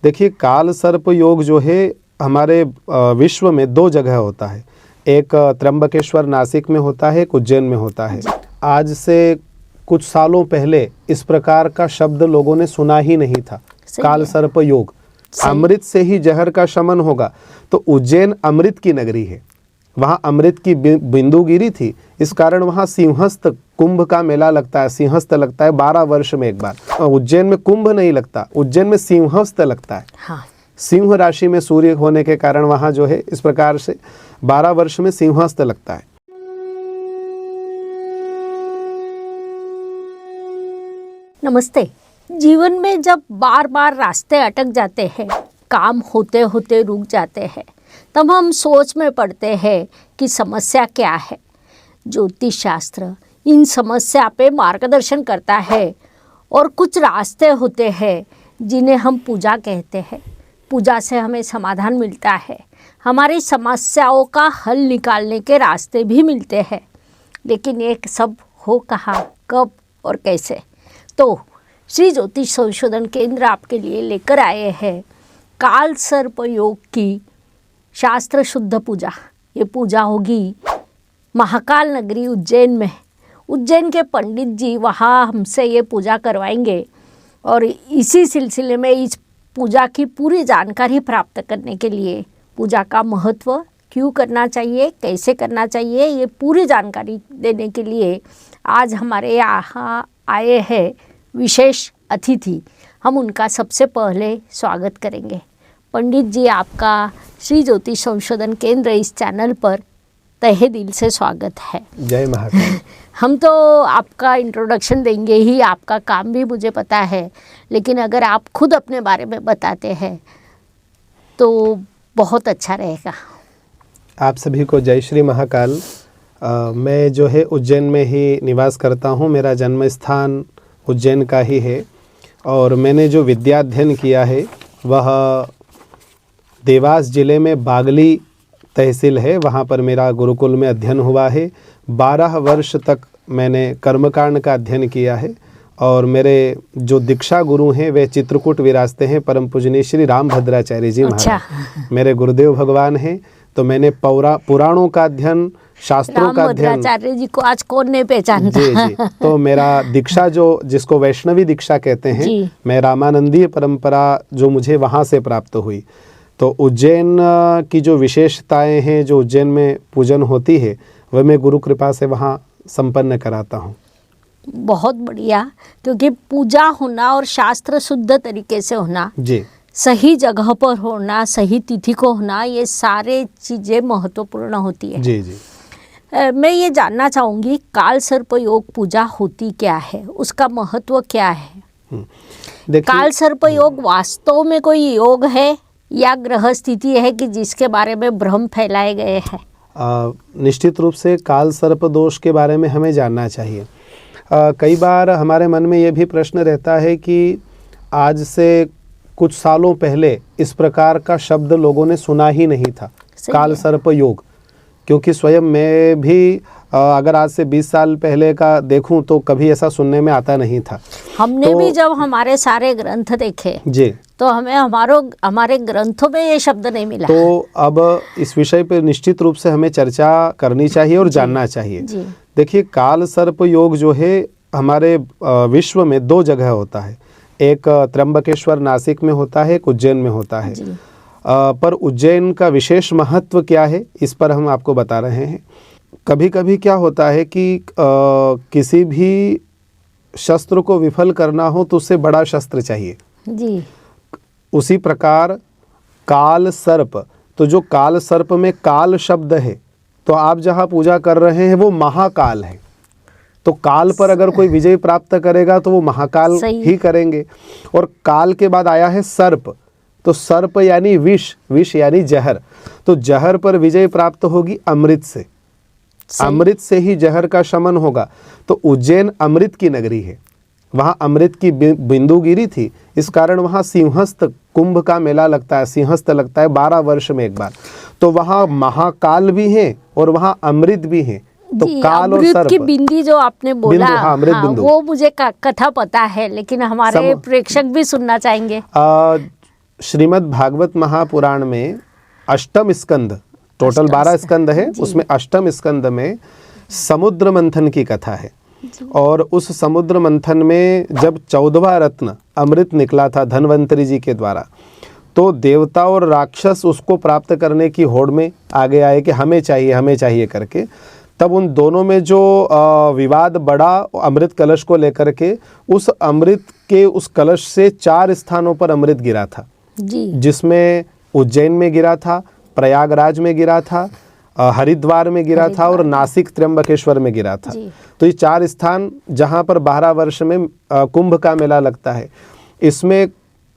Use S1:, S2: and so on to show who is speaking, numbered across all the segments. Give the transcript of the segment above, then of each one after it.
S1: देखिए, काल सर्प योग जो है हमारे विश्व में दो जगह होता है। एक त्र्यंबकेश्वर नासिक में होता है, एक उज्जैन में होता है। आज से कुछ सालों पहले इस प्रकार का शब्द लोगों ने सुना ही नहीं था। काल सर्प योग, अमृत से ही जहर का शमन होगा। तो उज्जैन अमृत की नगरी है, वहाँ अमृत की बिंदु गिरी थी, इस कारण वहाँ सिंहस्थ कुंभ का मेला लगता है। सिंहस्थ लगता है 12 वर्ष में एक बार। उज्जैन में कुंभ नहीं लगता, उज्जैन में सिंहस्थ लगता है।
S2: हाँ।
S1: सिंह राशि में सूर्य होने के कारण वहाँ जो है इस प्रकार से 12 वर्ष में सिंहस्थ लगता है।
S2: नमस्ते। जीवन में जब बार बार रास्ते अटक जाते हैं, काम होते होते रुक जाते हैं, तब हम सोच में पड़ते हैं कि समस्या क्या है। ज्योतिष शास्त्र इन समस्या पे मार्गदर्शन करता है और कुछ रास्ते होते हैं जिन्हें हम पूजा कहते हैं। पूजा से हमें समाधान मिलता है, हमारी समस्याओं का हल निकालने के रास्ते भी मिलते हैं। लेकिन एक सब हो कहाँ, कब और कैसे? तो श्री ज्योतिष संशोधन केंद्र आपके लिए लेकर आए हैं काल सर्प योग की शास्त्र शुद्ध पूजा। ये पूजा होगी महाकाल नगरी उज्जैन में। उज्जैन के पंडित जी वहाँ हमसे ये पूजा करवाएंगे और इसी सिलसिले में इस पूजा की पूरी जानकारी प्राप्त करने के लिए, पूजा का महत्व, क्यों करना चाहिए, कैसे करना चाहिए, ये पूरी जानकारी देने के लिए आज हमारे यहाँ आए हैं विशेष अतिथि। हम उनका सबसे पहले स्वागत करेंगे। पंडित जी, आपका श्री ज्योतिष संशोधन केंद्र इस चैनल पर तहे दिल से स्वागत है।
S1: जय महाकाल।
S2: हम तो आपका इंट्रोडक्शन देंगे ही, आपका काम भी मुझे पता है, लेकिन अगर आप खुद अपने बारे में बताते हैं तो बहुत अच्छा रहेगा।
S1: आप सभी को जय श्री महाकाल। मैं जो है उज्जैन में ही निवास करता हूँ। मेरा जन्म स्थान उज्जैन का ही है और मैंने जो विद्या अध्ययन किया है वह देवास जिले में बागली तहसील है, वहाँ पर मेरा गुरुकुल में अध्ययन हुआ है। 12 वर्ष तक मैंने कर्मकांड का अध्ययन किया है और मेरे जो दीक्षा गुरु हैं वे चित्रकूट विराजते हैं, परम पूजनीय श्री रामभद्राचार्य जी महाराज मेरे गुरुदेव भगवान हैं। तो मैंने पुराणों का अध्ययन, शास्त्रों का अध्ययन।
S2: रामभद्राचार्य जी को आज कौन नहीं पहचानता।
S1: जी। तो मेरा दीक्षा जो जिसको वैष्णवी दीक्षा कहते हैं, मैं रामानंदीय परंपरा जो मुझे वहाँ से प्राप्त हुई। तो उज्जैन की जो विशेषताएं हैं, जो उज्जैन में पूजन होती है, वह मैं गुरु कृपा से वहाँ संपन्न कराता हूँ।
S2: बहुत बढ़िया, क्योंकि पूजा होना और शास्त्र शुद्ध तरीके से होना,
S1: जी,
S2: सही जगह पर होना, सही तिथि को होना, ये सारे चीज़ें महत्वपूर्ण होती है।
S1: जी।
S2: मैं ये जानना चाहूँगी, काल सर्प योग पूजा होती क्या है, उसका महत्व क्या है? काल सर्प योग वास्तव में कोई योग है या ग्रह स्थिति है कि जिसके बारे में भ्रम फैलाए गए हैं?
S1: निश्चित रूप से काल सर्प दोष के बारे में हमें जानना चाहिए। कई बार हमारे मन में ये भी प्रश्न रहता है कि आज से कुछ सालों पहले इस प्रकार का शब्द लोगों ने सुना ही नहीं था, काल सर्प योग। क्योंकि स्वयं मैं भी अगर आज से 20 साल पहले का देखूं तो कभी ऐसा सुनने में आता नहीं था।
S2: हमने भी जब हमारे सारे ग्रंथ देखे
S1: जी, तो
S2: हमारे ग्रंथों में ये शब्द नहीं मिला।
S1: तो अब इस विषय पर निश्चित रूप से हमें चर्चा करनी चाहिए और जानना चाहिए। देखिए, काल सर्प योग जो है हमारे विश्व में दो जगह होता है। एक त्र्यंबकेश्वर नासिक में होता है, एक उज्जैन में होता है। पर उज्जैन का विशेष महत्व क्या है, इस पर हम आपको बता रहे हैं। कभी कभी क्या होता है कि किसी भी शस्त्र को विफल करना हो तो उससे बड़ा शस्त्र चाहिए।
S2: जी।
S1: उसी प्रकार काल सर्प, तो जो काल सर्प में काल शब्द है, तो आप जहाँ पूजा कर रहे हैं वो महाकाल है। तो काल पर अगर कोई विजय प्राप्त करेगा तो वो महाकाल ही करेंगे। और काल के बाद आया है सर्प, तो सर्प यानी विष, विष यानी जहर। तो जहर पर विजय प्राप्त होगी अमृत से, अमृत से ही जहर का शमन होगा। तो उज्जैन अमृत की नगरी है, वहाँ अमृत की बिंदु गिरी थी, इस कारण वहाँ सिंहस्थ कुंभ का मेला लगता है, सिंहस्थ लगता है 12 वर्ष में एक बार। तो वहाँ महाकाल भी हैं और वहाँ अमृत भी हैं। तो काल और सर्प
S2: की बिंदी जो आपने बोला,
S1: अमृत बिंदु,
S2: वो मुझे कथा पता है, लेकिन हमारे प्रेक्षक भी सुनना चाहेंगे।
S1: श्रीमद् भागवत महापुराण में अष्टम स्कंद, टोटल 12 स्कंद है, उसमें अष्टम स्कंद में समुद्र मंथन की कथा है। और उस समुद्र मंथन में जब 14वां रत्न अमृत निकला था धन्वंतरी जी के द्वारा, तो देवता और राक्षस उसको प्राप्त करने की होड़ में आगे आए कि हमें चाहिए करके। तब उन दोनों में जो विवाद बढ़ा अमृत कलश को लेकर के, उस अमृत के उस कलश से 4 स्थानों पर अमृत गिरा था
S2: जी।
S1: जिसमें उज्जैन में गिरा था, प्रयागराज में गिरा था, हरिद्वार में गिरा था और नासिक त्र्यंबकेश्वर में गिरा था। तो ये 4 स्थान जहाँ पर 12 वर्ष में कुंभ का मेला लगता है, इसमें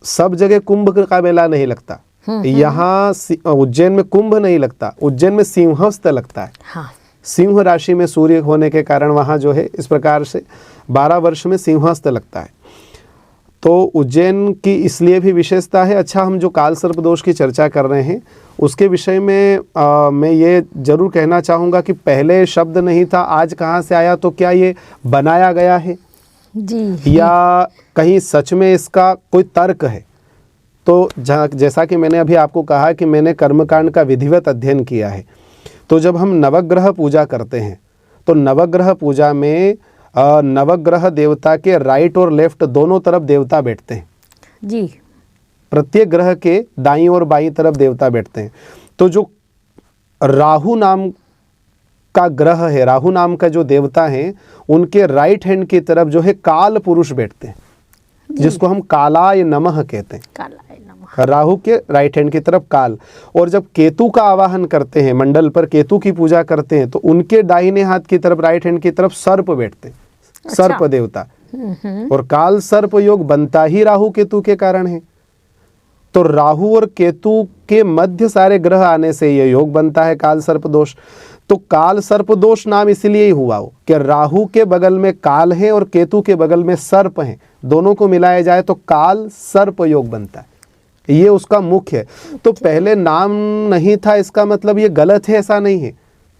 S1: सब जगह कुंभ का मेला नहीं लगता। यहाँ उज्जैन में कुंभ नहीं लगता, उज्जैन में सिंहस्थ लगता है।
S2: हाँ।
S1: सिंह राशि में सूर्य होने के कारण वहाँ जो है इस प्रकार से 12 वर्ष में सिंहस्थ लगता है। तो उज्जैन की इसलिए भी विशेषता है। अच्छा, हम जो काल सर्प दोष की चर्चा कर रहे हैं उसके विषय में मैं ये जरूर कहना चाहूँगा कि पहले शब्द नहीं था, आज कहाँ से आया? तो क्या ये बनाया गया है
S2: जी,
S1: या कहीं सच में इसका कोई तर्क है? तो जैसा कि मैंने अभी आपको कहा कि मैंने कर्मकांड का विधिवत अध्ययन किया है, तो जब हम नवग्रह पूजा करते हैं तो नवग्रह पूजा में नवग्रह देवता के राइट और लेफ्ट दोनों तरफ देवता बैठते हैं
S2: जी।
S1: प्रत्येक ग्रह के दाईं और बाईं तरफ देवता बैठते हैं। तो जो राहु नाम का ग्रह है, राहु नाम का जो देवता है, उनके राइट हैंड की तरफ जो है काल पुरुष बैठते हैं, जिसको हम कालाय नमः कहते हैं।
S2: कालाय नमः।
S1: राहु के राइट हैंड की तरफ काल। और जब केतु का आवाहन करते हैं, मंडल पर केतु की पूजा करते हैं, तो उनके दाहिने हाथ की तरफ राइट हैंड की तरफ सर्प बैठते हैं, सर्प देवता। और काल सर्प योग बनता ही राहु केतु के कारण है। तो राहु और केतु के मध्य सारे ग्रह आने से यह योग बनता है काल सर्प दोष। तो काल सर्प दोष नाम इसलिए ही हुआ हो कि राहु के बगल में काल है और केतु के बगल में सर्प है, दोनों को मिलाया जाए तो काल सर्प योग बनता है। ये उसका मुख्य है। तो पहले नाम नहीं था इसका मतलब ये गलत है, ऐसा नहीं है।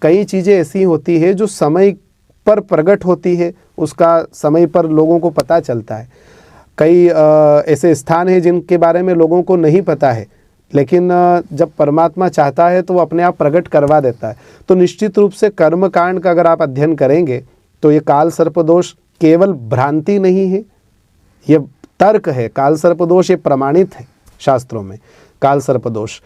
S1: कई चीज़ें ऐसी होती है जो समय पर प्रकट होती है, उसका समय पर लोगों को पता चलता है। कई ऐसे स्थान हैं जिनके बारे में लोगों को नहीं पता है, लेकिन जब परमात्मा चाहता है तो वो अपने आप प्रकट करवा देता है। तो निश्चित रूप से कर्म कांड का अगर आप अध्ययन करेंगे तो ये काल सर्प दोष केवल भ्रांति नहीं है, ये तर्क है। काल सर्प दोष ये प्रमाणित है शास्त्रों में। काल सर्प दोष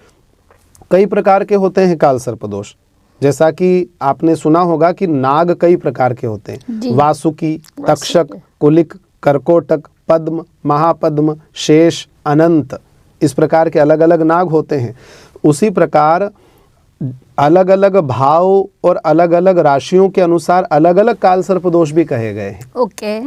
S1: कई प्रकार के होते हैं। काल सर्प दोष जैसा कि आपने सुना होगा कि नाग कई प्रकार के होते हैं, वासुकी, तक्षक, कुलिक, कर्कोटक, पद्म, महापद्म, शेष, अनंत, इस प्रकार के अलग अलग नाग होते हैं। उसी प्रकार अलग अलग भाव और अलग अलग राशियों के अनुसार अलग अलग काल सर्प दोष भी कहे गए हैं।
S2: ओके।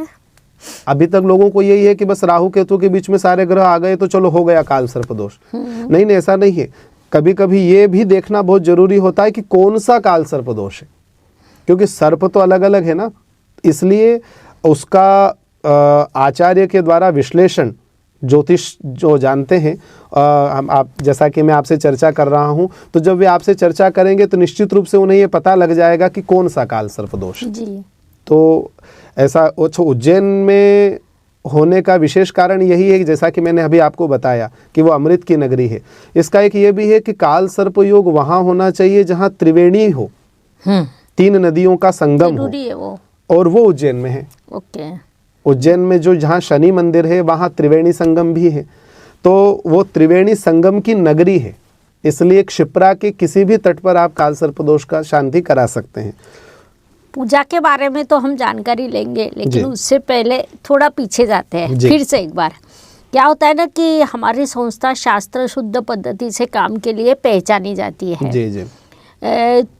S1: अभी तक लोगों को यही है कि बस राहु केतु के बीच में सारे ग्रह आ गए तो चलो हो गया काल सर्प दोष। नहीं, ऐसा नहीं है। कभी कभी ये भी देखना बहुत जरूरी होता है कि कौन सा काल सर्प दोष है, क्योंकि सर्प तो अलग अलग है ना, इसलिए उसका आचार्य के द्वारा विश्लेषण ज्योतिष जो जानते हैं, आप जैसा कि मैं आपसे चर्चा कर रहा हूं, तो जब वे आपसे चर्चा करेंगे तो निश्चित रूप से उन्हें ये पता लग जाएगा कि कौन सा काल सर्प दोष है।
S2: जी।
S1: तो ऐसा उज्जैन में होने का विशेष कारण यही है कि जैसा कि मैंने अभी आपको बताया कि वो अमृत की नगरी है। इसका एक ये भी है कि काल सर्प योग वहाँ होना चाहिए जहाँ त्रिवेणी हो, 3 नदियों का संगम हो,
S2: है वो।
S1: और वो उज्जैन में है।
S2: ओके।
S1: उज्जैन में जो जहाँ शनि मंदिर है वहाँ त्रिवेणी संगम भी है, तो वो त्रिवेणी संगम की नगरी है। इसलिए क्षिप्रा के किसी भी तट पर आप काल सर्प दोष का शांति करा सकते हैं।
S2: पूजा के बारे में तो हम जानकारी लेंगे, लेकिन उससे पहले थोड़ा पीछे जाते हैं फिर से एक बार। क्या होता है ना कि हमारी संस्था शास्त्र शुद्ध पद्धति से काम के लिए पहचानी जाती है।
S1: जी जी।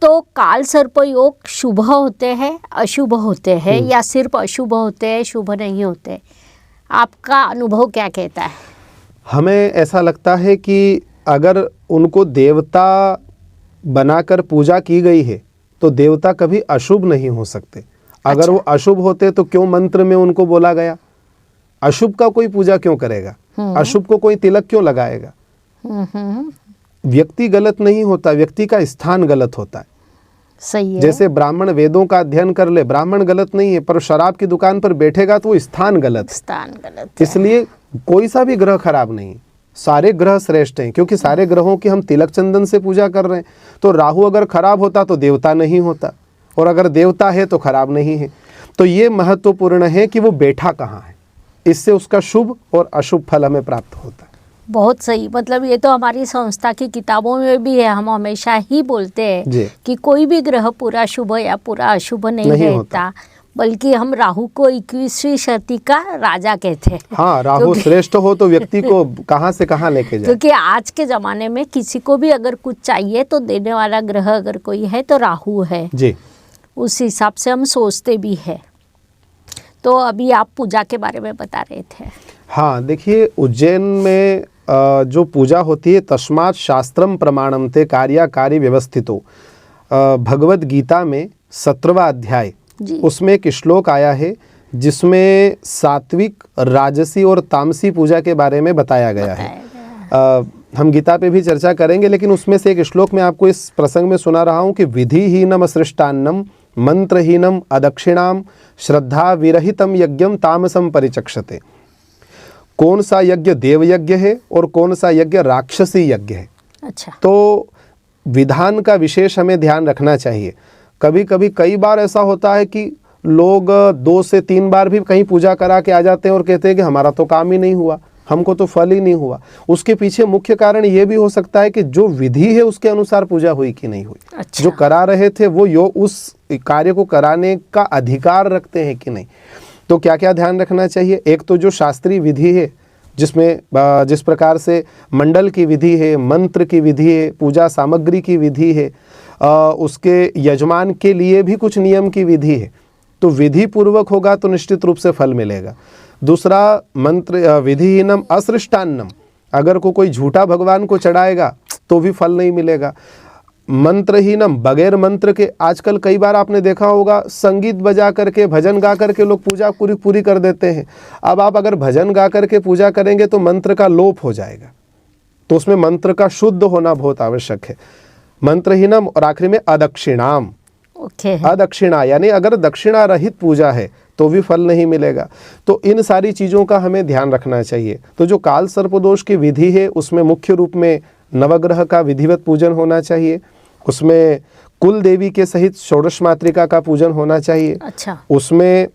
S2: तो काल सर्प योग शुभ होते हैं, अशुभ होते हैं, या सिर्फ अशुभ होते हैं, शुभ नहीं होते? आपका अनुभव क्या कहता है?
S1: हमें ऐसा लगता है कि अगर उनको देवता बनाकर पूजा की गई है तो देवता कभी अशुभ नहीं हो सकते। अगर वो अशुभ होते तो क्यों मंत्र में उनको बोला गया? अशुभ का कोई पूजा क्यों करेगा? अशुभ को कोई तिलक क्यों लगाएगा? व्यक्ति गलत नहीं होता, व्यक्ति का स्थान गलत होता है।
S2: सही है।
S1: जैसे ब्राह्मण वेदों का अध्ययन कर ले, ब्राह्मण गलत नहीं है, पर शराब की दुकान पर बैठेगा तो वो स्थान गलत है।
S2: स्थान गलत है।
S1: इसलिए कोई सा भी ग्रह खराब नहीं, सारे ग्रह श्रेष्ठ हैं, क्योंकि सारे ग्रहों की हम तिलक चंदन से पूजा कर रहे हैं। तो राहु अगर खराब होता तो देवता नहीं होता, और अगर देवता है तो खराब नहीं है। तो ये महत्वपूर्ण है कि वो बैठा कहाँ है, इससे उसका शुभ और अशुभ फल हमें प्राप्त होता है।
S2: बहुत सही। मतलब ये तो हमारी संस्था की किताबों में भी है, हम हमेशा ही बोलते
S1: जी।
S2: हैं कि कोई भी ग्रह पूरा शुभ या पूरा अशुभ नहीं
S1: नहीं
S2: रहता, बल्कि हम राहु को 21वीं शती का राजा कहते हैं।
S1: हाँ, राहु श्रेष्ठ हो तो व्यक्ति को कहाँ से कहाँ लेके जाए।
S2: क्योंकि आज के ज़माने में किसी को भी अगर कुछ चाहिए तो देने वाला ग्रह अगर कोई है तो राहु है।
S1: जी।
S2: उस हिसाब से हम सोचते भी हैं। तो अभी आप पूजा के बारे में बता रहे थे।
S1: हाँ, देखिए उज्जैन में जो पूजा होती है, तस्मात् शास्त्रम प्रमाणम ते कार्याकारी व्यवस्थितो, भगवत गीता में 17वां अध्याय, उसमें एक श्लोक आया है जिसमें सात्विक, राजसी और तामसी पूजा के बारे में बताया गया है। हम गीता पे भी चर्चा करेंगे, लेकिन उसमें से एक श्लोक मैं आपको इस प्रसंग में सुना रहा हूँ कि विधिहीनम असृष्टान्नम मंत्रहीनम अदक्षिणाम श्रद्धा विरहितम यज्ञम तामसम परिचक्षते। कौन सा यज्ञ देव यज्ञ है और कौन सा यज्ञ राक्षसी यज्ञ है।
S2: अच्छा।
S1: तो विधान का विशेष हमें ध्यान रखना चाहिए। कभी कभी कई बार ऐसा होता है कि लोग 2 से 3 बार भी कहीं पूजा करा के आ जाते हैं और कहते हैं कि हमारा तो काम ही नहीं हुआ, हमको तो फल ही नहीं हुआ। उसके पीछे मुख्य कारण ये भी हो सकता है कि जो विधि है उसके अनुसार पूजा हुई कि नहीं हुई।
S2: अच्छा।
S1: जो करा रहे थे वो उस कार्य को कराने का अधिकार रखते हैं कि नहीं। तो क्या क्या ध्यान रखना चाहिए। एक तो जो शास्त्रीय विधि है, जिसमें जिस प्रकार से मंडल की विधि है, मंत्र की विधि है, पूजा सामग्री की विधि है, उसके यजमान के लिए भी कुछ नियम की विधि है। तो विधि पूर्वक होगा तो निश्चित रूप से फल मिलेगा। दूसरा, मंत्र विधिहीनम असृष्टान्नम, अगर कोई झूठा भगवान को चढ़ाएगा तो भी फल नहीं मिलेगा। मंत्रहीनम, बगैर मंत्र के, आजकल कई बार आपने देखा होगा संगीत बजा करके, भजन गा करके लोग पूजा पूरी कर देते हैं। अब आप अगर भजन गा करके पूजा करेंगे तो मंत्र का लोप हो जाएगा, तो उसमें मंत्र का शुद्ध होना बहुत आवश्यक है। मंत्रहीनम, और आखिरी में अदक्षिणाम। अदक्षिणा यानी अगर दक्षिणा रहित पूजा है तो भी फल नहीं मिलेगा। तो इन सारी चीज़ों का हमें ध्यान रखना चाहिए। तो जो काल सर्पदोष की विधि है उसमें मुख्य रूप में नवग्रह का विधिवत पूजन होना चाहिए, उसमें कुल देवी के सहित षोडश मातृका का पूजन होना चाहिए।
S2: अच्छा।
S1: उसमें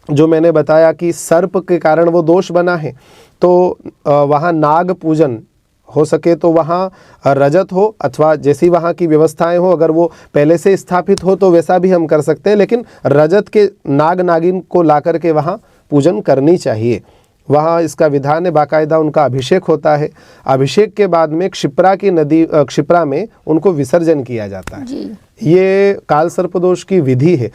S1: जो मैंने बताया कि सर्प के कारण वो दोष बना है, तो वहाँ नाग पूजन हो सके तो वहाँ रजत हो, अथवा जैसी वहाँ की व्यवस्थाएं हो, अगर वो पहले से स्थापित हो तो वैसा भी हम कर सकते हैं, लेकिन रजत के नाग नागिन को ला करके वहाँ पूजन करनी चाहिए। वहाँ इसका विधान है, बाकायदा उनका अभिषेक होता है। अभिषेक के बाद में क्षिप्रा की नदी, क्षिप्रा में उनको विसर्जन किया जाता है। ये काल सर्पदोष की विधि है।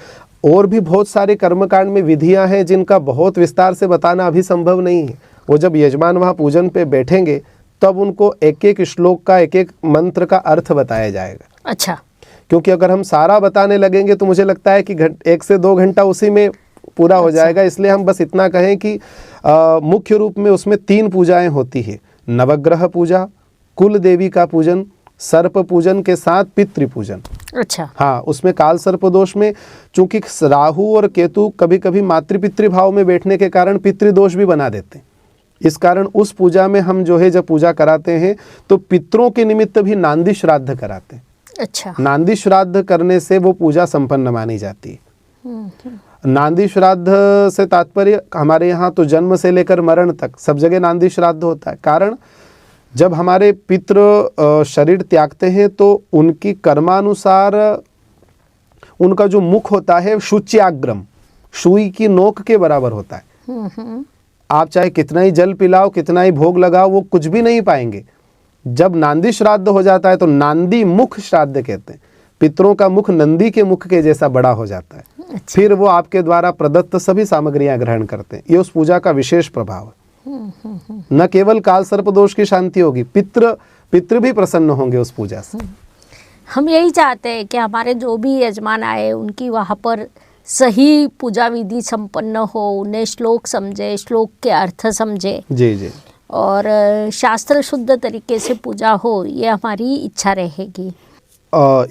S1: और भी बहुत सारे कर्मकांड में विधियां हैं जिनका बहुत विस्तार से बताना अभी संभव नहीं है। वो जब यजमान वहाँ पूजन पे बैठेंगे तब उनको एक एक श्लोक का, एक एक मंत्र का अर्थ बताया जाएगा।
S2: अच्छा। क्योंकि
S1: अगर हम सारा बताने लगेंगे तो मुझे लगता है कि 1 से 2 घंटा उसी में पूरा हो जाएगा। इसलिए हम बस इतना कहें कि मुख्य रूप में उसमें 3 पूजाएं होती है, नवग्रह पूजा, कुल देवी का पूजन, सर्प पूजन के साथ पितृ पूजन।
S2: अच्छा।
S1: हाँ, उसमें काल सर्पदोष में चूंकि राहु और केतु कभी कभी मातृपितृ भाव में बैठने के कारण पितृदोष भी बना देते हैं। इस कारण उस पूजा में हम जो है जब पूजा कराते हैं तो पितरों के निमित्त भी नांदी श्राद्ध कराते हैं।
S2: अच्छा।
S1: नांदी श्राद्ध करने से वो पूजा संपन्न मानी जाती है। नांदी श्राद्ध से तात्पर्य हमारे यहाँ तो जन्म से लेकर मरण तक सब जगह नांदी श्राद्ध होता है। कारण जब हमारे पितृ शरीर त्यागते हैं तो उनकी कर्मानुसार उनका जो मुख होता है शुच्याग्रम, सुई की नोक के बराबर होता है। आप चाहे कितना ही जल पिलाओ, कितना ही भोग लगाओ, वो कुछ भी नहीं पाएंगे। जब नांदी श्राद्ध हो जाता है तो नांदी मुख श्राद्ध कहते हैं। पितरों का मुख नंदी के मुख के जैसा बड़ा हो जाता है। अच्छा। फिर वो आपके द्वारा प्रदत्त सभी सामग्रियां ग्रहण करते हैं। ये उस पूजा का विशेष प्रभाव है। न केवल काल सर्पदोष की शांति होगी, पितृ भी प्रसन्न होंगे उस पूजा से।
S2: हम यही चाहते हैं कि हमारे जो भी यजमान आए उनकी वहाँ पर सही पूजा विधि संपन्न हो, उन्हें श्लोक समझे, श्लोक के अर्थ समझे।
S1: जी जी।
S2: और शास्त्र शुद्ध तरीके से पूजा हो, ये हमारी इच्छा रहेगी।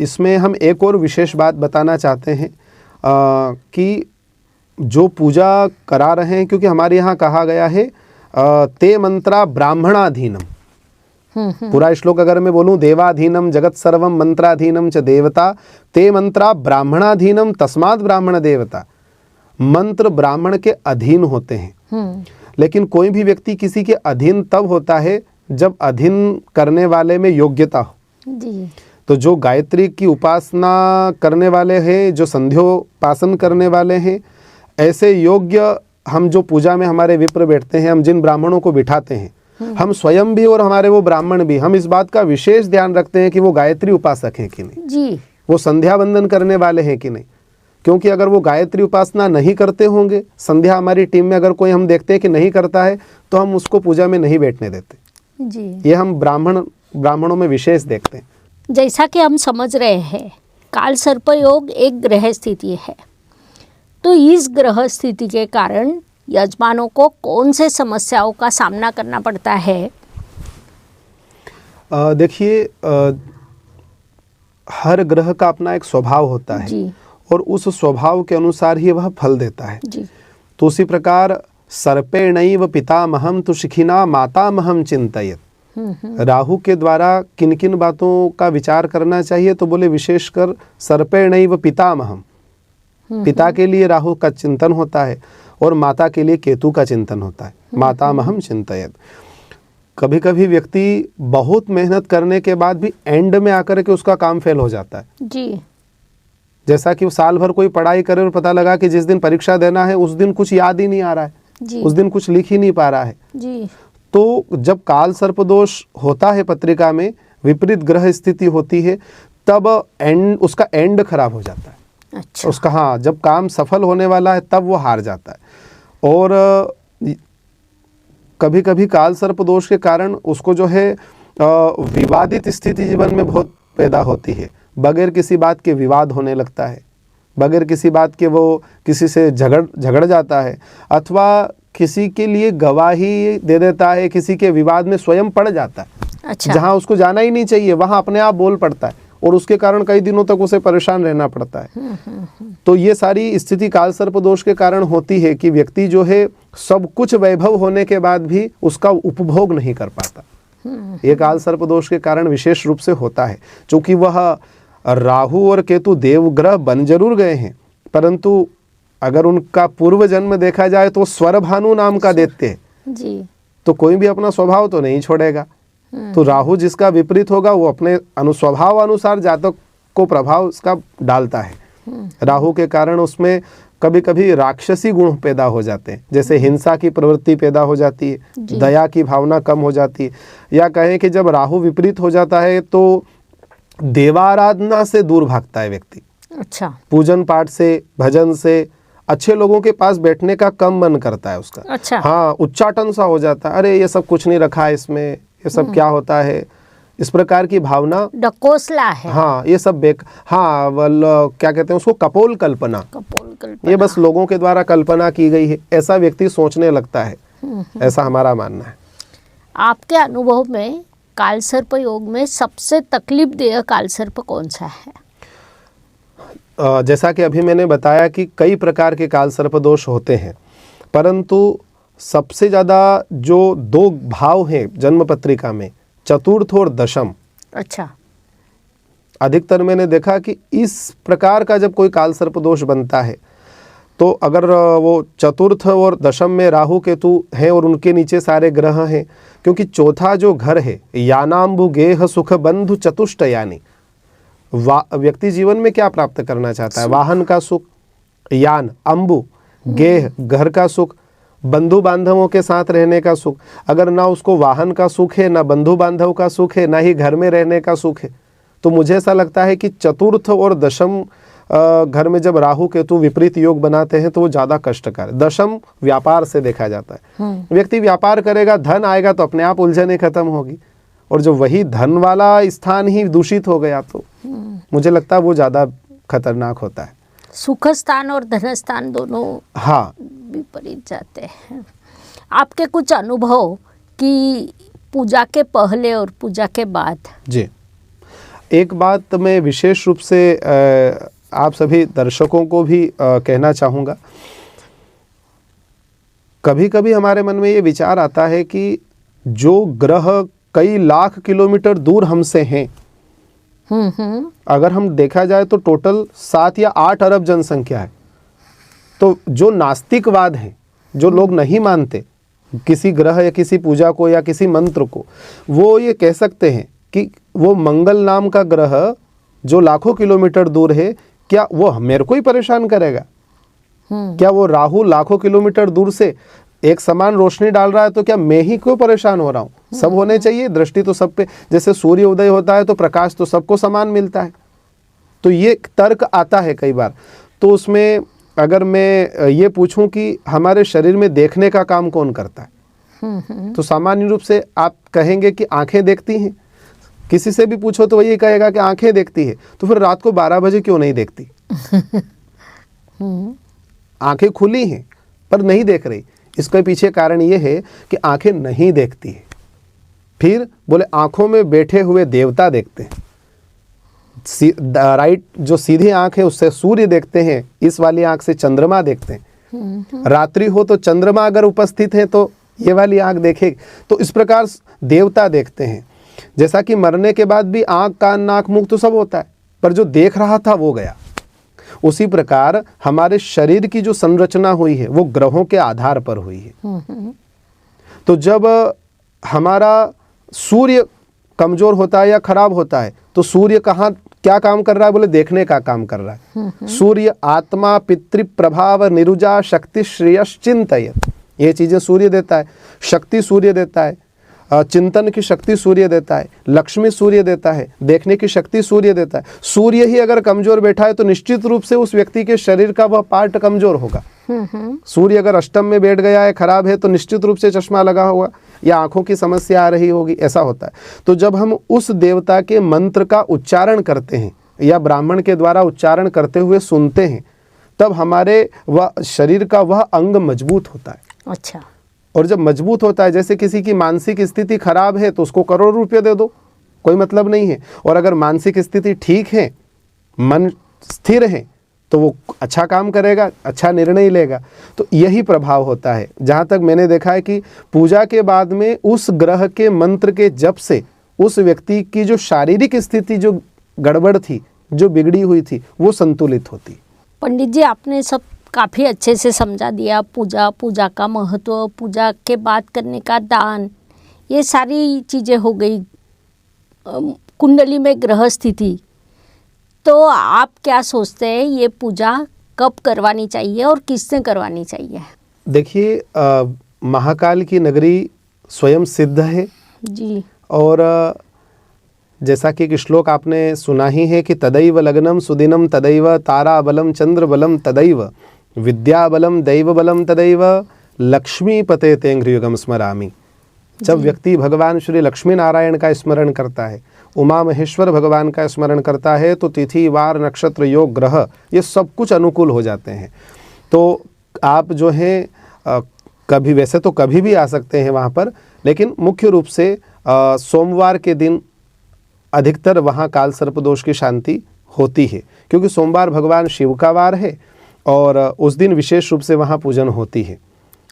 S1: इसमें हम एक और विशेष बात बताना चाहते हैं कि जो पूजा करा रहे हैं, क्योंकि हमारे यहाँ कहा गया है ते मंत्रा ब्राह्मणाधीनम, पूरा श्लोक अगर मैं बोलूं, देवाधीनम जगत सर्वम मंत्राधीनम च देवता ते मंत्रा ब्राह्मणाधीनम तस्मात् ब्राह्मण देवता। मंत्र ब्राह्मण के अधीन होते हैं, लेकिन कोई भी व्यक्ति किसी के अधीन तब होता है जब अधीन करने वाले में योग्यता हो।
S2: जी।
S1: तो जो गायत्री की उपासना करने वाले हैं, जो संध्योपासन करने वाले हैं, ऐसे योग्य हम जो पूजा में हमारे विप्र बैठते हैं, हम जिन ब्राह्मणों को बिठाते हैं, हम स्वयं भी और हमारे वो ब्राह्मण भी, हम इस बात का विशेष ध्यान रखते हैं कि वो गायत्री उपासक हैं कि नहीं
S2: जी।
S1: वो संध्या वंदन करने वाले हैं कि नहीं। क्योंकि अगर वो गायत्री उपासना नहीं करते होंगे, संध्या हमारी टीम में अगर कोई हम देखते हैं कि नहीं करता है, तो हम उसको पूजा में नहीं बैठने देते
S2: जी।
S1: ये हम ब्राह्मणों में विशेष देखते हैं।
S2: जैसा कि हम समझ रहे हैं, काल सर्प योग एक ग्रह स्थिति है, तो इस ग्रह स्थिति के कारण यजमानों को कौन से समस्याओं का सामना करना पड़ता है?
S1: देखिए, हर ग्रह का अपना एक स्वभाव होता है
S2: जी।
S1: और उस स्वभाव के अनुसार ही वह फल देता है।
S2: जी।
S1: तो उसी प्रकार सर्पेणैव पितामहं तु शिखिना मातामहं चिंतयेत्। राहु के द्वारा किन किन बातों का विचार करना चाहिए, तो बोले विशेषकर सर्पेणैव पितामहं, पिता के लिए राहु का चिंतन होता है और माता के लिए केतु का चिंतन होता है। मातामहं चिंतयेत्। कभी कभी व्यक्ति बहुत मेहनत करने के बाद भी एंड में आकर के उसका काम फेल हो जाता है।
S2: जी।
S1: जैसा कि वो साल भर कोई पढ़ाई करे और पता लगा कि जिस दिन परीक्षा देना है उस दिन कुछ याद ही नहीं आ रहा है,
S2: जी।
S1: उस दिन कुछ लिख ही नहीं पा रहा है।
S2: जी।
S1: तो जब काल सर्प दोष होता है पत्रिका में, विपरीत ग्रह स्थिति होती है, तब उसका एंड खराब हो जाता है।
S2: अच्छा।
S1: उसका, हाँ, जब काम सफल होने वाला है तब वो हार जाता है। और कभी कभी काल सर्प दोष के कारण उसको जो है विवादित स्थिति जीवन में बहुत पैदा होती है। बगैर किसी बात के विवाद होने लगता है, बगैर किसी बात के वो किसी से झगड़ जाता है, अथवा किसी के लिए गवाही दे देता है, किसी के विवाद में स्वयं पड़ जाता है।
S2: अच्छा।
S1: जहां उसको जाना ही नहीं चाहिए वहां अपने आप बोल पड़ता है और उसके कारण कई दिनों तक उसे परेशान रहना पड़ता है। तो ये सारी स्थिति काल सर्प दोष के कारण होती है कि व्यक्ति जो है सब कुछ वैभव होने के बाद भी उसका उपभोग नहीं कर पाता। ये काल सर्प दोष के कारण विशेष रूप से होता है। क्योंकि वह राहु और केतु देवग्रह बन जरूर गए हैं, परंतु अगर उनका पूर्व जन्म देखा जाए तो स्वर भानु नाम का दैत्य है
S2: जी।
S1: तो कोई भी अपना स्वभाव तो नहीं छोड़ेगा। तो राहु जिसका विपरीत होगा वो अपने स्वभाव अनुसार जातक को प्रभाव उसका डालता है। राहु के कारण उसमें कभी कभी राक्षसी गुण पैदा हो जाते हैं, जैसे हिंसा की प्रवृत्ति पैदा हो जाती है, दया की भावना कम हो जाती है, या कहें कि जब राहु विपरीत हो जाता है तो देवाराधना से दूर भागता है व्यक्ति।
S2: अच्छा।
S1: पूजन पाठ से, भजन से, अच्छे लोगों के पास बैठने का कम मन करता है उसका।
S2: अच्छा।
S1: हाँ, उच्चाटन सा हो जाता है, अरे ये सब कुछ नहीं रखा है इसमें, ये सब क्या होता है, इस प्रकार की भावना,
S2: डकोसला है।
S1: हाँ, ये सब हाँ, क्या कहते हैं उसको, कपोल कल्पना। ये बस लोगों के द्वारा कल्पना की गई है, ऐसा व्यक्ति सोचने लगता है। ऐसा हमारा मानना है।
S2: आपके अनुभव में काल सर्प योग में सबसे तकलीफ देह काल सर्प कौन सा है?
S1: जैसा कि अभी मैंने बताया कि कई प्रकार के काल सर्प दोष होते हैं, परंतु सबसे ज़्यादा जो दो भाव हैं जन्म पत्रिका में, चतुर्थ और दशम।
S2: अच्छा।
S1: अधिकतर मैंने देखा कि इस प्रकार का जब कोई काल सर्प दोष बनता है तो अगर वो चतुर्थ और दशम में राहु केतु हैं और उनके नीचे सारे ग्रह हैं, क्योंकि चौथा जो घर है, यानाम्बु गेह सुख बंधु चतुष्ट, यानी व्यक्ति जीवन में क्या प्राप्त करना चाहता है, वाहन का सुख, यान, अंबु, गेह, घर का सुख, बंधु बांधवों के साथ रहने का सुख। अगर ना उसको वाहन का सुख है, ना बंधु बांधव का सुख है, ना ही घर में रहने का सुख है, तो मुझे ऐसा लगता है कि चतुर्थ और दशम घर में जब राहु केतु विपरीत योग बनाते हैं तो वो ज़्यादा कष्टकर। दशम व्यापार से देखा जाता है, व्यक्ति व्यापार करेगा, धन आएगा तो अपने आप उलझने खत्म होगी, और जो वही धन वाला स्थान ही दूषित हो गया तो मुझे लगता है वो ज़्यादा खतरनाक होता है।
S2: सुख स्थान और धन स्थान दोनों, हाँ, विपरीत जाते हैं। आपके कुछ अनुभव कि पूजा के पहले और पूजा के बाद? जी,
S1: एक बात मैं विशेष रूप से आप सभी दर्शकों को भी कहना चाहूँगा। कभी कभी हमारे मन में ये विचार आता है कि जो ग्रह कई लाख किलोमीटर दूर हमसे हैं। अगर हम देखा जाए तो टोटल 7 या 8 अरब जनसंख्या है। तो जो नास्तिकवाद है, जो लोग नहीं मानते किसी ग्रह या किसी पूजा को या किसी मंत्र को, वो ये कह सकते हैं कि वो मंगल नाम का ग्रह जो लाखों किलोमीटर दूर है, क्या वो मेरे को ही परेशान करेगा? क्या वो राहु लाखों किलोमीटर दूर से एक समान रोशनी डाल रहा है, तो क्या मैं ही क्यों परेशान हो रहा हूँ? सब होने चाहिए, दृष्टि तो सब पे, जैसे सूर्य उदय होता है तो प्रकाश तो सबको समान मिलता है। तो ये तर्क आता है कई बार। तो उसमें अगर मैं ये पूछूं कि हमारे शरीर में देखने का काम कौन करता है, तो सामान्य रूप से आप कहेंगे कि आंखें देखती हैं। किसी से भी पूछो तो वही कहेगा कि आंखें देखती है। तो फिर रात को 12 बजे क्यों नहीं देखती? आंखें खुली हैं पर नहीं देख रही। इसके पीछे कारण ये है कि आंखें नहीं देखती है। फिर बोले आंखों में बैठे हुए देवता देखते हैं। राइट, जो सीधी आंख है उससे सूर्य देखते हैं, इस वाली आंख से चंद्रमा देखते हैं। रात्रि हो तो चंद्रमा अगर उपस्थित है तो ये वाली आंख देखे। तो इस प्रकार देवता देखते हैं। जैसा कि मरने के बाद भी आंख, कान, नाक, मुंह तो सब होता है, पर जो देख रहा था वो गया। उसी प्रकार हमारे शरीर की जो संरचना हुई है वो ग्रहों के आधार पर हुई है। तो जब हमारा सूर्य कमजोर होता है या खराब होता है तो सूर्य कहाँ क्या काम कर रहा है? बोले देखने का काम कर रहा है। सूर्य आत्मा, पितृ प्रभाव, निरुजा, शक्ति, श्रेयश्चिंतयत्, ये चीजें सूर्य देता है। शक्ति सूर्य देता है, चिंतन की शक्ति सूर्य देता है, लक्ष्मी सूर्य देता है, देखने की शक्ति सूर्य देता है। सूर्य ही अगर कमजोर बैठा है तो निश्चित रूप से उस व्यक्ति के शरीर का वह पार्ट कमजोर होगा। सूर्य अगर अष्टम में बैठ गया है, खराब है, तो निश्चित रूप से चश्मा लगा होगा या आंखों की समस्या आ रही होगी, ऐसा होता है। तो जब हम उस देवता के मंत्र का उच्चारण करते हैं या ब्राह्मण के द्वारा उच्चारण करते हुए सुनते हैं, तब हमारे वह शरीर का वह अंग मजबूत होता है।
S2: अच्छा।
S1: और जब मजबूत होता है, जैसे किसी की मानसिक स्थिति खराब है तो उसको करोड़ रुपये दे दो, कोई मतलब नहीं है। और अगर मानसिक स्थिति ठीक है, मन स्थिर है, तो वो अच्छा काम करेगा, अच्छा निर्णय लेगा। तो यही प्रभाव होता है। जहाँ तक मैंने देखा है कि पूजा के बाद में उस ग्रह के मंत्र के जप से उस व्यक्ति की जो शारीरिक स्थिति जो गड़बड़ थी, जो बिगड़ी हुई थी, वो संतुलित होती।
S2: पंडित जी, आपने सब काफ़ी अच्छे से समझा दिया। पूजा का महत्व, पूजा के बाद करने का दान, ये सारी चीज़ें हो गई। कुंडली में ग्रह स्थिति, तो आप क्या सोचते हैं ये पूजा कब करवानी चाहिए और किसने करवानी चाहिए?
S1: देखिए, महाकाल की नगरी स्वयं सिद्ध है
S2: जी।
S1: और जैसा कि एक श्लोक आपने सुना ही है कि तदैव लग्नम सुदिनम तदैव ताराबलम चंद्रबलम तदैव विद्याबलम दैवबलम तदैव लक्ष्मी पते तेंघ्रियुगम स्मरामि। जब व्यक्ति भगवान श्री लक्ष्मी नारायण का स्मरण करता है, उमा महेश्वर भगवान का स्मरण करता है, तो तिथि, वार, नक्षत्र, योग, ग्रह, ये सब कुछ अनुकूल हो जाते हैं। तो आप जो हैं कभी, वैसे तो कभी भी आ सकते हैं वहाँ पर, लेकिन मुख्य रूप से सोमवार के दिन अधिकतर वहाँ काल सर्पदोष की शांति होती है, क्योंकि सोमवार भगवान शिव का वार है और उस दिन विशेष रूप से वहाँ पूजन होती है।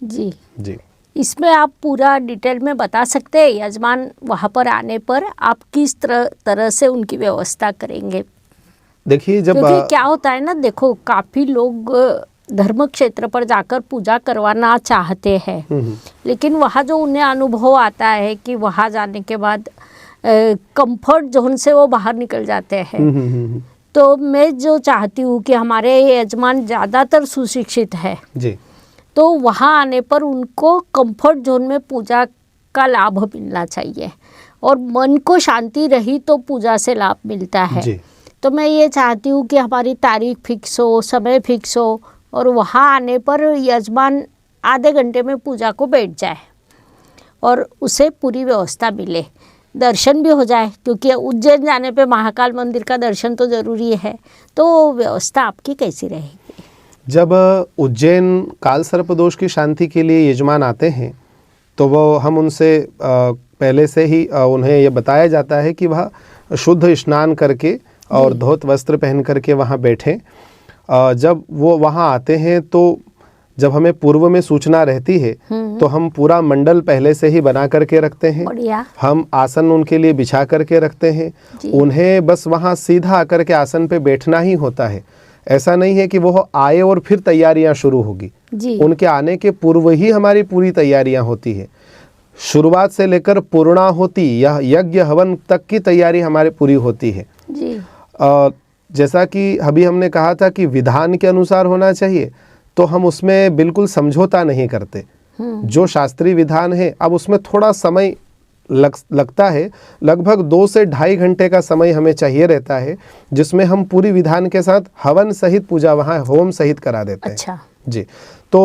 S2: जी
S1: जी।
S2: इसमें आप पूरा डिटेल में बता सकते हैं, यजमान वहाँ पर आने पर आप किस तरह से उनकी व्यवस्था करेंगे?
S1: देखिए, जब
S2: क्योंकि क्या होता है ना, देखो काफ़ी लोग धर्म क्षेत्र पर जाकर पूजा करवाना चाहते हैं, लेकिन वहाँ जो उन्हें अनुभव आता है कि वहाँ जाने के बाद कंफर्ट जोन से वो बाहर निकल जाते हैं। तो मैं जो चाहती हूँ कि हमारे यजमान ज़्यादातर सुशिक्षित है
S1: जी,
S2: तो वहाँ आने पर उनको कंफर्ट जोन में पूजा का लाभ मिलना चाहिए, और मन को शांति रही तो पूजा से लाभ मिलता है
S1: जी।
S2: तो मैं ये चाहती हूँ कि हमारी तारीख फिक्स हो, समय फिक्स हो, और वहाँ आने पर यजमान आधे घंटे में पूजा को बैठ जाए और उसे पूरी व्यवस्था मिले, दर्शन भी हो जाए, क्योंकि उज्जैन जाने पे महाकाल मंदिर का दर्शन तो ज़रूरी है। तो व्यवस्था आपकी कैसी रहेगी?
S1: जब उज्जैन काल सर्पदोष की शांति के लिए यजमान आते हैं तो वो हम उनसे पहले से ही उन्हें यह बताया जाता है कि वह शुद्ध स्नान करके और धोत वस्त्र पहन करके वहाँ बैठें। जब वो वहाँ आते हैं तो जब हमें पूर्व में सूचना रहती है तो हम पूरा मंडल पहले से ही बना करके रखते हैं।
S2: बढ़िया।
S1: हम आसन उनके लिए बिछा करके रखते हैं।
S2: जी।
S1: उन्हें बस वहाँ सीधा आकर के आसन पे बैठना ही होता है। ऐसा नहीं है कि वो आए और फिर तैयारियां शुरू होगी।
S2: जी।
S1: उनके आने के पूर्व ही हमारी पूरी तैयारियां होती है। शुरुआत से लेकर पूर्णाहुति यह यज्ञ हवन तक की तैयारी हमारे पूरी होती है।
S2: जी।
S1: जैसा कि अभी हमने कहा था कि विधान के अनुसार होना चाहिए, तो हम उसमें बिल्कुल समझौता नहीं करते। जो शास्त्रीय विधान है, अब उसमें थोड़ा समय लगता है। लगभग 2 से 2.5 घंटे का समय हमें चाहिए रहता है, जिसमें हम पूरी विधान के साथ हवन सहित पूजा वहाँ होम सहित करा देते हैं।
S2: अच्छा।
S1: जी। तो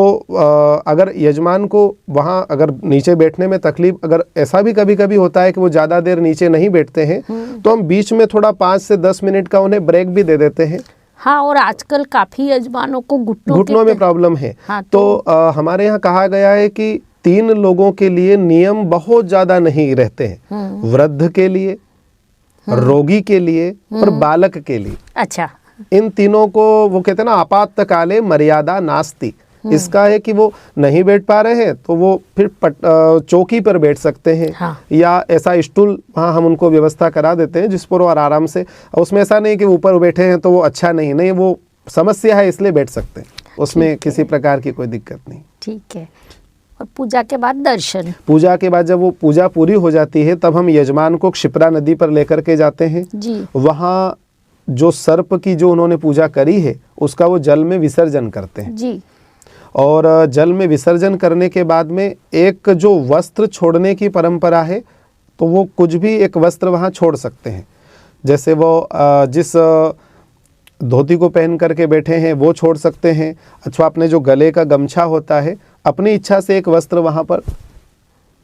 S1: अगर यजमान को वहाँ अगर नीचे बैठने में तकलीफ, अगर ऐसा भी कभी कभी होता है कि वो ज़्यादा देर नीचे नहीं बैठते हैं, तो हम बीच में थोड़ा 5 से 10 मिनट का उन्हें ब्रेक भी दे देते हैं।
S2: हाँ, और आजकल काफ़ी यजमानों को घुटनों
S1: में प्रॉब्लम है।
S2: हाँ,
S1: तो हमारे यहाँ कहा गया है कि 3 लोगों के लिए नियम बहुत ज़्यादा नहीं रहते हैं। वृद्ध के लिए, रोगी के लिए और बालक के लिए।
S2: अच्छा।
S1: इन तीनों को वो कहते हैं ना, आपातकाले मर्यादा नास्ति। इसका है कि वो नहीं बैठ पा रहे हैं तो वो फिर चौकी पर बैठ सकते हैं।
S2: हाँ।
S1: या ऐसा स्टूल वहाँ हम उनको व्यवस्था करा देते हैं जिस पर वो आराम से, उसमें ऐसा नहीं कि ऊपर बैठे हैं तो वो अच्छा नहीं, वो समस्या है इसलिए बैठ सकते हैं, उसमें किसी प्रकार की कोई दिक्कत नहीं।
S2: ठीक है। और पूजा के बाद दर्शन।
S1: पूजा के बाद जब वो पूजा पूरी हो जाती है तब हम यजमान को क्षिप्रा नदी पर लेकर के जाते हैं।
S2: जी।
S1: वहाँ जो सर्प की जो उन्होंने पूजा करी है उसका वो जल में विसर्जन करते हैं।
S2: जी।
S1: और जल में विसर्जन करने के बाद में एक जो वस्त्र छोड़ने की परंपरा है, तो वो कुछ भी एक वस्त्र वहाँ छोड़ सकते हैं। जैसे वो जिस धोती को पहन करके बैठे हैं वो छोड़ सकते हैं, अथवा अपने जो गले का गमछा होता है अपनी इच्छा से एक वस्त्र वहाँ पर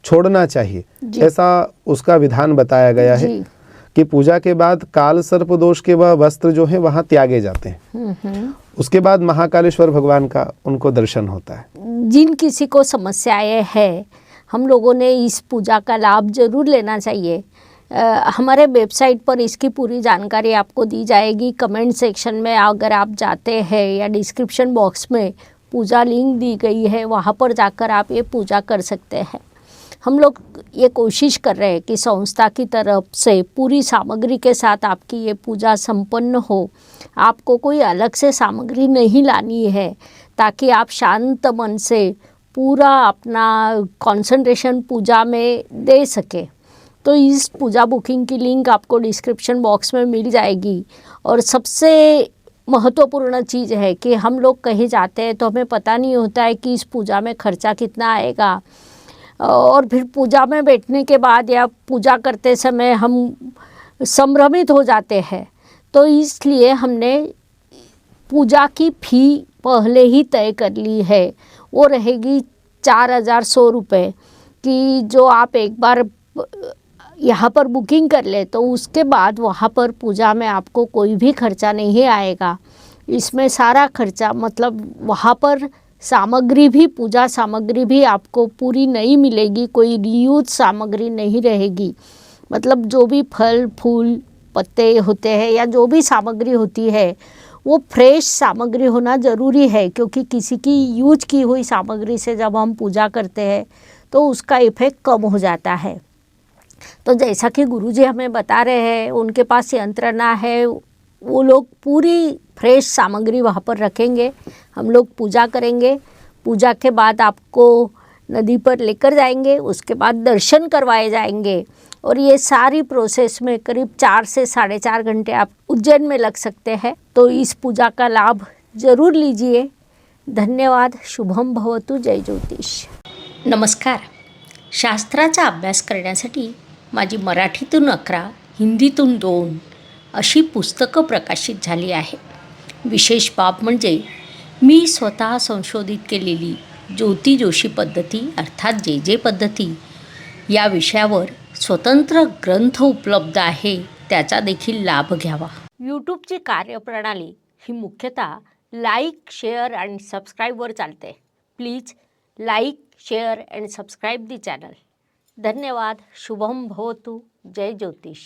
S1: छोड़ना चाहिए। ऐसा उसका विधान बताया गया है कि पूजा के बाद काल सर्प दोष के वह वस्त्र जो है वहाँ त्यागे जाते हैं। उसके बाद महाकालेश्वर भगवान का उनको दर्शन होता है।
S2: जिन किसी को समस्याएं हैं, हम लोगों ने इस पूजा का लाभ जरूर लेना चाहिए। हमारे वेबसाइट पर इसकी पूरी जानकारी आपको दी जाएगी। कमेंट सेक्शन में अगर आप जाते हैं या डिस्क्रिप्शन बॉक्स में पूजा लिंक दी गई है, वहाँ पर जाकर आप ये पूजा कर सकते हैं। हम लोग ये कोशिश कर रहे हैं कि संस्था की तरफ से पूरी सामग्री के साथ आपकी ये पूजा संपन्न हो। आपको कोई अलग से सामग्री नहीं लानी है, ताकि आप शांत मन से पूरा अपना कंसंट्रेशन पूजा में दे सके। तो इस पूजा बुकिंग की लिंक आपको डिस्क्रिप्शन बॉक्स में मिल जाएगी। और सबसे महत्वपूर्ण चीज़ है कि हम लोग कहीं जाते हैं तो हमें पता नहीं होता है कि इस पूजा में खर्चा कितना आएगा, और फिर पूजा में बैठने के बाद या पूजा करते समय हम संभ्रमित हो जाते हैं। तो इसलिए हमने पूजा की फ़ी पहले ही तय कर ली है। वो रहेगी 4100 रुपये की, जो आप एक बार यहाँ पर बुकिंग कर ले तो उसके बाद वहाँ पर पूजा में आपको कोई भी खर्चा नहीं आएगा। इसमें सारा खर्चा, मतलब वहाँ पर सामग्री भी, पूजा सामग्री भी आपको पूरी नहीं मिलेगी, कोई रीयूज सामग्री नहीं रहेगी। मतलब जो भी फल फूल पत्ते होते हैं या जो भी सामग्री होती है वो फ्रेश सामग्री होना ज़रूरी है, क्योंकि किसी की यूज की हुई सामग्री से जब हम पूजा करते हैं तो उसका इफेक्ट कम हो जाता है। तो जैसा कि गुरुजी हमें बता रहे हैं, उनके पास यंत्रणा है, वो लोग पूरी फ्रेश सामग्री वहाँ पर रखेंगे। हम लोग पूजा करेंगे, पूजा के बाद आपको नदी पर लेकर जाएंगे, उसके बाद दर्शन करवाए जाएंगे। और ये सारी प्रोसेस में करीब 4 से 4.5 घंटे आप उज्जैन में लग सकते हैं। तो इस पूजा का लाभ जरूर लीजिए। धन्यवाद। शुभम भवतु। जय ज्योतिष। नमस्कार। शास्त्राचा अभ्यास करण्यासाठी माझी मराठीतून 11, हिंदीतून 2 अशी पुस्तकं प्रकाशित झाली आहे। विशेष बाब म्हणजे मी स्वतः संशोधित केलेली ज्योती जोशी पद्धती अर्थात जे पद्धती या विषयावर स्वतंत्र ग्रंथ उपलब्ध आहे, त्याचा देखील लाभ घ्यावा। यूट्यूबची कार्यप्रणाली ही मुख्यतः लाईक, शेअर आणि सबस्क्राईबवर चालते। Please like, share and subscribe the channel. धन्यवाद। शुभम भवतु। जय ज्योतिष।